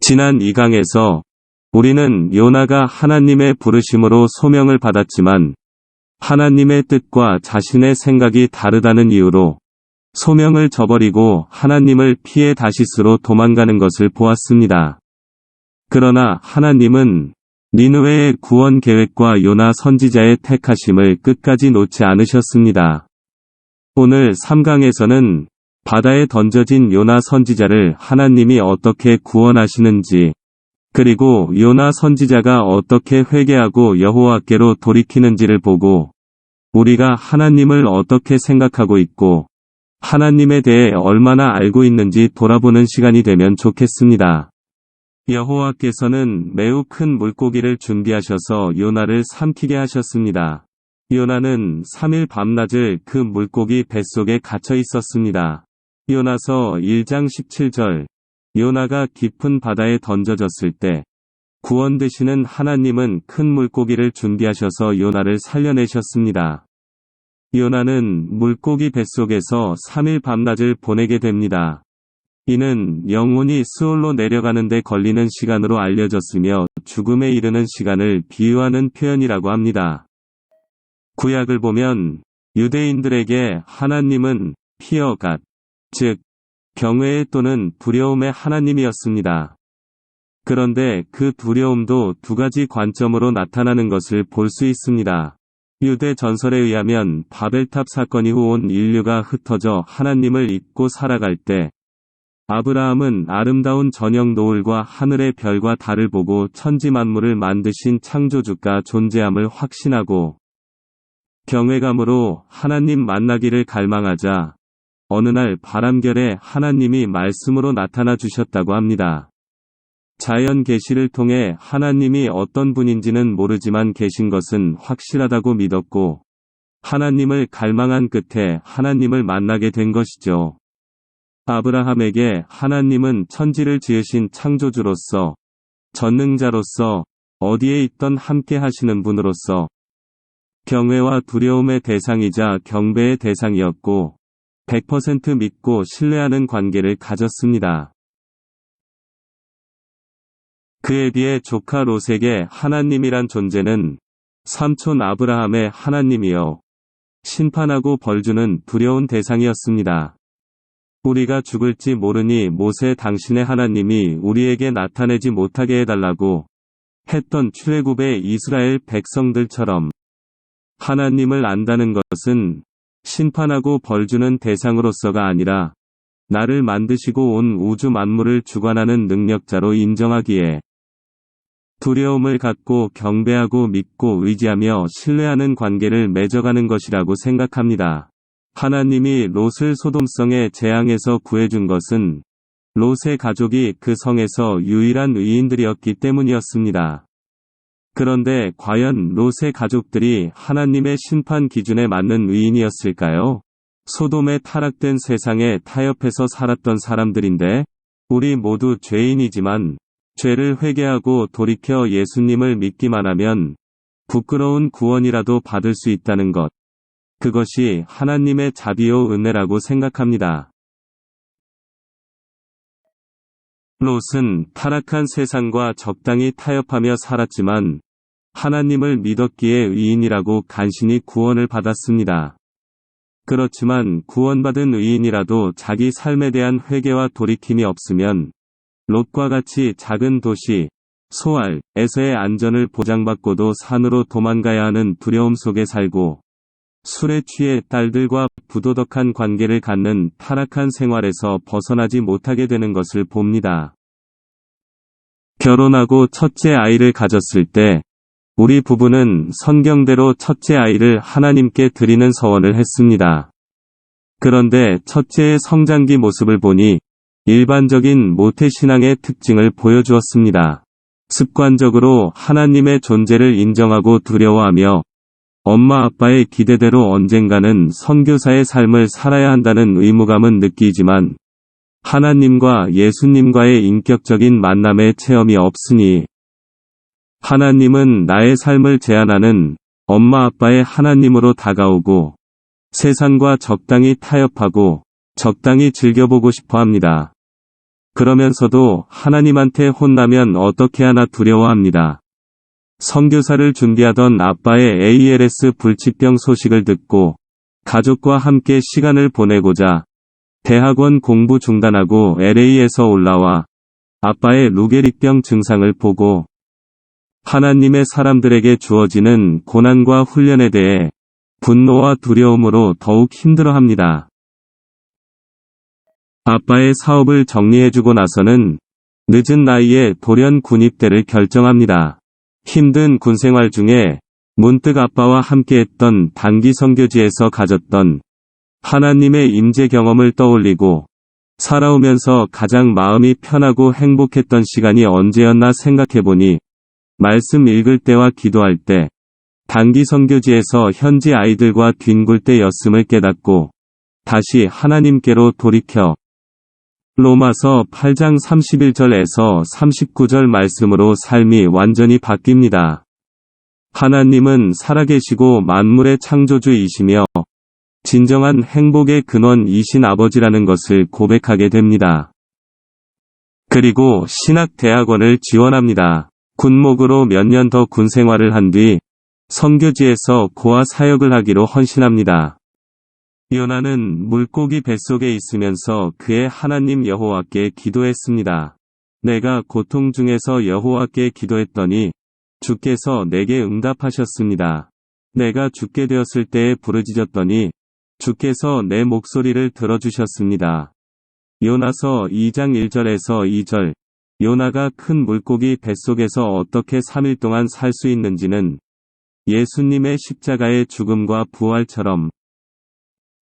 지난 2강에서 우리는 요나가 하나님의 부르심으로 소명을 받았지만 하나님의 뜻과 자신의 생각이 다르다는 이유로 소명을 저버리고 하나님을 피해 다시스로 도망가는 것을 보았습니다. 그러나 하나님은 니느웨의 구원 계획과 요나 선지자의 택하심을 끝까지 놓지 않으셨습니다. 오늘 3강에서는 바다에 던져진 요나 선지자를 하나님이 어떻게 구원하시는지, 그리고 요나 선지자가 어떻게 회개하고 여호와께로 돌이키는지를 보고 우리가 하나님을 어떻게 생각하고 있고 하나님에 대해 얼마나 알고 있는지 돌아보는 시간이 되면 좋겠습니다. 여호와께서는 매우 큰 물고기를 준비하셔서 요나를 삼키게 하셨습니다. 요나는 3일 밤낮을 그 물고기 뱃속에 갇혀 있었습니다. 요나서 1장 17절. 요나가 깊은 바다에 던져졌을 때 구원 되시는 하나님은 큰 물고기를 준비하셔서 요나를 살려내셨습니다. 요나는 물고기 뱃속에서 3일 밤낮을 보내게 됩니다. 이는 영혼이 스올로 내려가는 데 걸리는 시간으로 알려졌으며 죽음에 이르는 시간을 비유하는 표현이라고 합니다. 구약을 보면 유대인들에게 하나님은 피어갓, 즉 경외의 또는 두려움의 하나님이었습니다. 그런데 그 두려움도 두 가지 관점으로 나타나는 것을 볼 수 있습니다. 유대 전설에 의하면 바벨탑 사건 이후 온 인류가 흩어져 하나님을 잊고 살아갈 때 아브라함은 아름다운 저녁 노을과 하늘의 별과 달을 보고 천지 만물을 만드신 창조주가 존재함을 확신하고 경외감으로 하나님 만나기를 갈망하자 어느 날 바람결에 하나님이 말씀으로 나타나 주셨다고 합니다. 자연 계시를 통해 하나님이 어떤 분인지는 모르지만 계신 것은 확실하다고 믿었고 하나님을 갈망한 끝에 하나님을 만나게 된 것이죠. 아브라함에게 하나님은 천지를 지으신 창조주로서, 전능자로서, 어디에 있던 함께 하시는 분으로서 경외와 두려움의 대상이자 경배의 대상이었고 100% 믿고 신뢰하는 관계를 가졌습니다. 그에 비해 조카 롯에게 하나님이란 존재는 삼촌 아브라함의 하나님이요 심판하고 벌주는 두려운 대상이었습니다. 우리가 죽을지 모르니 모세 당신의 하나님이 우리에게 나타내지 못하게 해달라고 했던 출애굽의 이스라엘 백성들처럼 하나님을 안다는 것은 심판하고 벌주는 대상으로서가 아니라 나를 만드시고 온 우주 만물을 주관하는 능력자로 인정하기에 두려움을 갖고 경배하고 믿고 의지하며 신뢰하는 관계를 맺어가는 것이라고 생각합니다. 하나님이 롯을 소돔성의 재앙에서 구해준 것은 롯의 가족이 그 성에서 유일한 의인들이었기 때문이었습니다. 그런데 과연 롯의 가족들이 하나님의 심판 기준에 맞는 의인이었을까요? 소돔에 타락된 세상에 타협해서 살았던 사람들인데 우리 모두 죄인이지만 죄를 회개하고 돌이켜 예수님을 믿기만 하면 부끄러운 구원이라도 받을 수 있다는 것. 그것이 하나님의 자비요 은혜라고 생각합니다. 롯은 타락한 세상과 적당히 타협하며 살았지만 하나님을 믿었기에 의인이라고 간신히 구원을 받았습니다. 그렇지만 구원받은 의인이라도 자기 삶에 대한 회개와 돌이킴이 없으면 롯과 같이 작은 도시, 소알에서의 안전을 보장받고도 산으로 도망가야 하는 두려움 속에 살고 술에 취해 딸들과 부도덕한 관계를 갖는 타락한 생활에서 벗어나지 못하게 되는 것을 봅니다. 결혼하고 첫째 아이를 가졌을 때 우리 부부는 성경대로 첫째 아이를 하나님께 드리는 서원을 했습니다. 그런데 첫째의 성장기 모습을 보니 일반적인 모태신앙의 특징을 보여주었습니다. 습관적으로 하나님의 존재를 인정하고 두려워하며 엄마 아빠의 기대대로 언젠가는 선교사의 삶을 살아야 한다는 의무감은 느끼지만 하나님과 예수님과의 인격적인 만남의 체험이 없으니 하나님은 나의 삶을 제한하는 엄마 아빠의 하나님으로 다가오고 세상과 적당히 타협하고 적당히 즐겨보고 싶어 합니다. 그러면서도 하나님한테 혼나면 어떻게 하나 두려워합니다. 선교사를 준비하던 아빠의 ALS 불치병 소식을 듣고 가족과 함께 시간을 보내고자 대학원 공부 중단하고 LA에서 올라와 아빠의 루게릭병 증상을 보고 하나님의 사람들에게 주어지는 고난과 훈련에 대해 분노와 두려움으로 더욱 힘들어합니다. 아빠의 사업을 정리해주고 나서는 늦은 나이에 돌연 군입대를 결정합니다. 힘든 군생활 중에 문득 아빠와 함께했던 단기 선교지에서 가졌던 하나님의 임재 경험을 떠올리고 살아오면서 가장 마음이 편하고 행복했던 시간이 언제였나 생각해보니 말씀 읽을 때와 기도할 때 단기 선교지에서 현지 아이들과 뒹굴 때였음을 깨닫고 다시 하나님께로 돌이켜 로마서 8장 31절에서 39절 말씀으로 삶이 완전히 바뀝니다. 하나님은 살아계시고 만물의 창조주이시며 진정한 행복의 근원이신 아버지라는 것을 고백하게 됩니다. 그리고 신학대학원을 지원합니다. 군목으로 몇 년 더 군생활을 한 뒤 선교지에서 고아 사역을 하기로 헌신합니다. 요나는 물고기 뱃속에 있으면서 그의 하나님 여호와께 기도했습니다. 내가 고통 중에서 여호와께 기도했더니 주께서 내게 응답하셨습니다. 내가 죽게 되었을 때에 부르짖었더니 주께서 내 목소리를 들어주셨습니다. 요나서 2장 1절에서 2절. 요나가 큰 물고기 뱃속에서 어떻게 3일 동안 살 수 있는지는 예수님의 십자가의 죽음과 부활처럼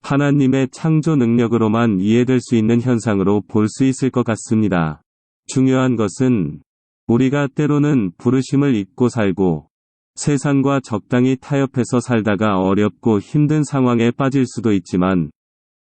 하나님의 창조 능력으로만 이해될 수 있는 현상으로 볼 수 있을 것 같습니다. 중요한 것은 우리가 때로는 부르심을 잊고 살고 세상과 적당히 타협해서 살다가 어렵고 힘든 상황에 빠질 수도 있지만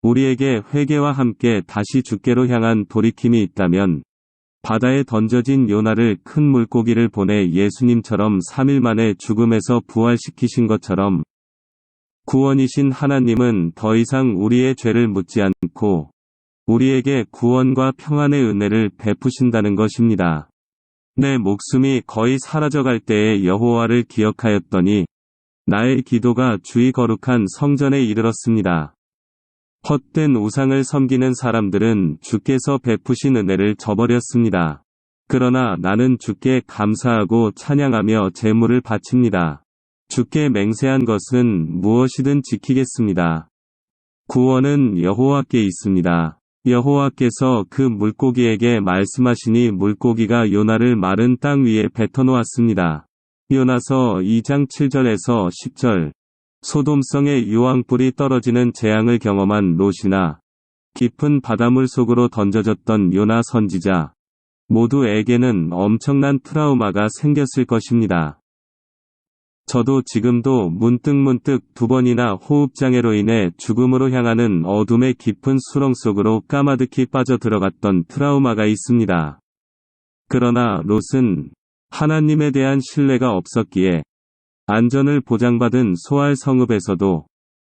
우리에게 회개와 함께 다시 주께로 향한 돌이킴이 있다면 바다에 던져진 요나를 큰 물고기를 보내 예수님처럼 3일 만에 죽음에서 부활시키신 것처럼 구원이신 하나님은 더 이상 우리의 죄를 묻지 않고 우리에게 구원과 평안의 은혜를 베푸신다는 것입니다. 내 목숨이 거의 사라져갈 때에 여호와를 기억하였더니 나의 기도가 주의 거룩한 성전에 이르렀습니다. 헛된 우상을 섬기는 사람들은 주께서 베푸신 은혜를 저버렸습니다. 그러나 나는 주께 감사하고 찬양하며 제물을 바칩니다. 주께 맹세한 것은 무엇이든 지키겠습니다. 구원은 여호와께 있습니다. 여호와께서 그 물고기에게 말씀하시니 물고기가 요나를 마른 땅 위에 뱉어놓았습니다. 요나서 2장 7절에서 10절. 소돔성의 유황불이 떨어지는 재앙을 경험한 롯이나 깊은 바닷물 속으로 던져졌던 요나 선지자 모두에게는 엄청난 트라우마가 생겼을 것입니다. 저도 지금도 문득 두 번이나 호흡장애로 인해 죽음으로 향하는 어둠의 깊은 수렁 속으로 까마득히 빠져들어갔던 트라우마가 있습니다. 그러나 롯은 하나님에 대한 신뢰가 없었기에 안전을 보장받은 소알 성읍에서도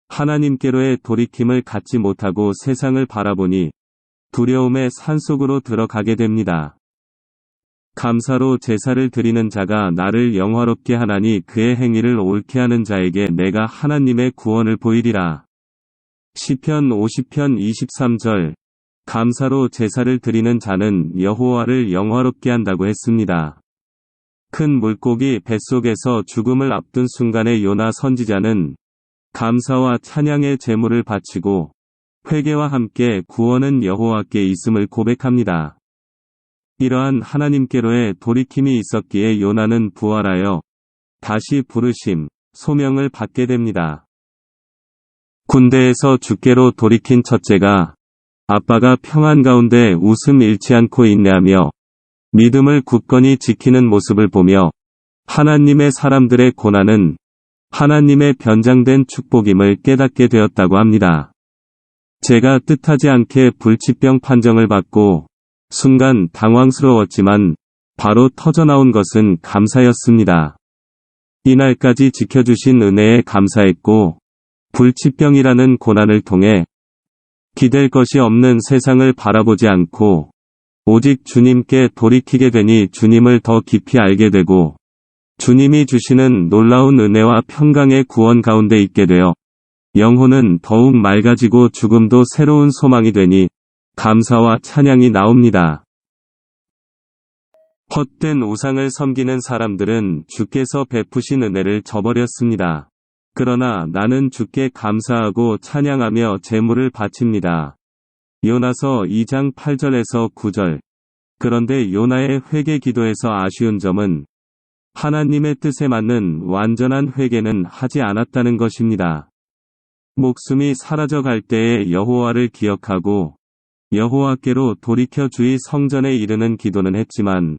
하나님께로의 돌이킴을 갖지 못하고 세상을 바라보니 두려움의 산속으로 들어가게 됩니다. 감사로 제사를 드리는 자가 나를 영화롭게 하나니 그의 행위를 옳게 하는 자에게 내가 하나님의 구원을 보이리라. 시편 50편 23절. 감사로 제사를 드리는 자는 여호와를 영화롭게 한다고 했습니다. 큰 물고기 뱃속에서 죽음을 앞둔 순간의 요나 선지자는 감사와 찬양의 제물을 바치고 회개와 함께 구원은 여호와께 있음을 고백합니다. 이러한 하나님께로의 돌이킴이 있었기에 요나는 부활하여 다시 부르심, 소명을 받게 됩니다. 군대에서 주께로 돌이킨 첫째가 아빠가 평안 가운데 웃음 잃지 않고 인내하며 믿음을 굳건히 지키는 모습을 보며 하나님의 사람들의 고난은 하나님의 변장된 축복임을 깨닫게 되었다고 합니다. 제가 뜻하지 않게 불치병 판정을 받고 순간 당황스러웠지만 바로 터져나온 것은 감사였습니다. 이날까지 지켜주신 은혜에 감사했고 불치병이라는 고난을 통해 기댈 것이 없는 세상을 바라보지 않고 오직 주님께 돌이키게 되니 주님을 더 깊이 알게 되고 주님이 주시는 놀라운 은혜와 평강의 구원 가운데 있게 되어 영혼은 더욱 맑아지고 죽음도 새로운 소망이 되니 감사와 찬양이 나옵니다. 헛된 우상을 섬기는 사람들은 주께서 베푸신 은혜를 저버렸습니다. 그러나 나는 주께 감사하고 찬양하며 제물을 바칩니다. 요나서 2장 8절에서 9절. 그런데 요나의 회개 기도에서 아쉬운 점은 하나님의 뜻에 맞는 완전한 회개는 하지 않았다는 것입니다. 목숨이 사라져 갈 때에 여호와를 기억하고 여호와께로 돌이켜 주의 성전에 이르는 기도는 했지만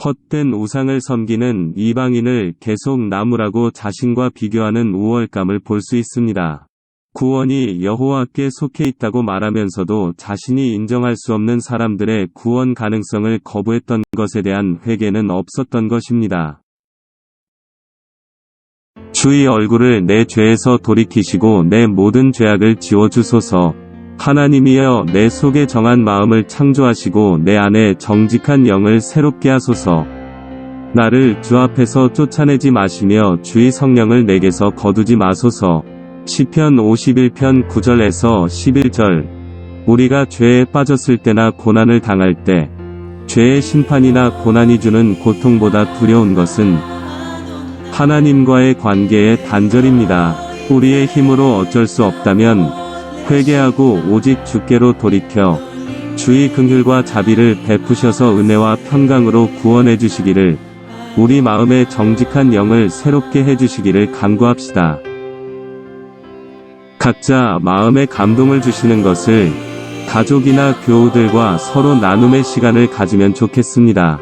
헛된 우상을 섬기는 이방인을 계속 나무라고 자신과 비교하는 우월감을 볼 수 있습니다. 구원이 여호와께 속해 있다고 말하면서도 자신이 인정할 수 없는 사람들의 구원 가능성을 거부했던 것에 대한 회개는 없었던 것입니다. 주의 얼굴을 내 죄에서 돌이키시고 내 모든 죄악을 지워주소서. 하나님이여 내 속에 정한 마음을 창조하시고 내 안에 정직한 영을 새롭게 하소서. 나를 주 앞에서 쫓아내지 마시며 주의 성령을 내게서 거두지 마소서. 시편 51편 9절에서 11절. 우리가 죄에 빠졌을 때나 고난을 당할 때 죄의 심판이나 고난이 주는 고통보다 두려운 것은 하나님과의 관계의 단절입니다. 우리의 힘으로 어쩔 수 없다면 회개하고 오직 주께로 돌이켜 주의 긍휼과 자비를 베푸셔서 은혜와 평강으로 구원해 주시기를, 우리 마음의 정직한 영을 새롭게 해 주시기를 간구합시다. 각자 마음에 감동을 주시는 것을 가족이나 교우들과 서로 나눔의 시간을 가지면 좋겠습니다.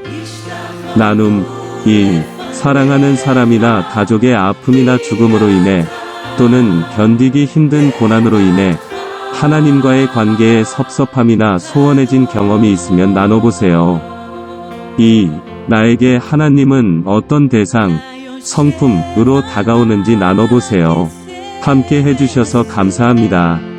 나눔 1. 사랑하는 사람이나 가족의 아픔이나 죽음으로 인해 또는 견디기 힘든 고난으로 인해 하나님과의 관계에 섭섭함이나 소원해진 경험이 있으면 나눠보세요. 2. 나에게 하나님은 어떤 대상, 성품으로 다가오는지 나눠보세요. 함께 해주셔서 감사합니다.